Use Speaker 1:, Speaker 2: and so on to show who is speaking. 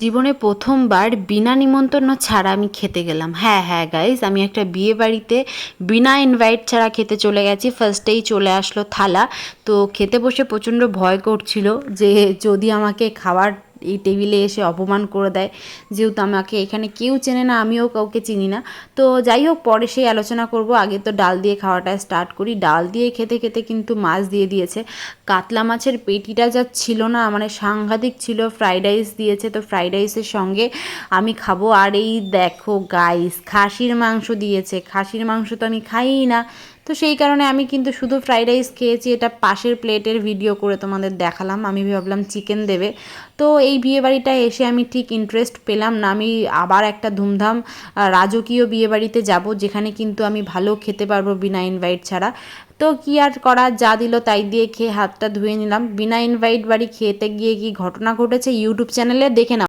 Speaker 1: জীবনে প্রথমবার বিনা নিমন্ত্রণ ছাড়া আমি খেতে গেলাম। হ্যাঁ গাইজ, আমি একটা বিয়ে বাড়িতে বিনা ইনভাইট ছাড়া খেতে চলে গেছি। ফার্স্টেই চলে আসলো থালা। তো খেতে বসে প্রচণ্ড ভয় করছিল যে যদি আমাকে খাবার এই টেবিলে এসে অপমান করে দেয়, যেহেতু আমাকে এখানে কেউ চেনে না, আমিও কাউকে চিনি না। তো যাই হোক, পরে সেই আলোচনা করব, আগে তো ডাল দিয়ে খাওয়াটা স্টার্ট করি। ডাল দিয়ে খেতে খেতে কিন্তু মাছ দিয়ে দিয়েছে। কাতলা মাছের পেটিটা যা ছিল না, মানে সাংঘাতিক ছিল। ফ্রাইড রাইস দিয়েছে, তো ফ্রাইড রাইসের সঙ্গে আমি খাবো। আর এই দেখো গাইস, খাসির মাংস দিয়েছে। খাসির মাংস তো আমি খাইই না, তো সেই কারণে আমি কিন্তু শুধু ফ্রাইড রাইস খেয়েছি। এটা পাশের প্লেটের ভিডিও করে তোমাদের দেখালাম। আমি ভাবলাম চিকেন দেবে। তো এই বিয়েবাড়িটায় এসে আমি ঠিক ইন্টারেস্ট পেলাম না। আমি আবার একটা ধুমধাম রাজকীয় বিয়েবাড়িতে যাব, যেখানে কিন্তু আমি ভালো খেতে পারবো বিনা ইনভাইট ছাড়া। তো কি আর করা, যা দিল তাই দিয়ে খেয়ে হাতটা ধুয়ে নিলাম। বিনা ইনভাইট বাড়ি খেতে গিয়ে কি ঘটনা ঘটেছে ইউটিউব চ্যানেলে দেখে নাও।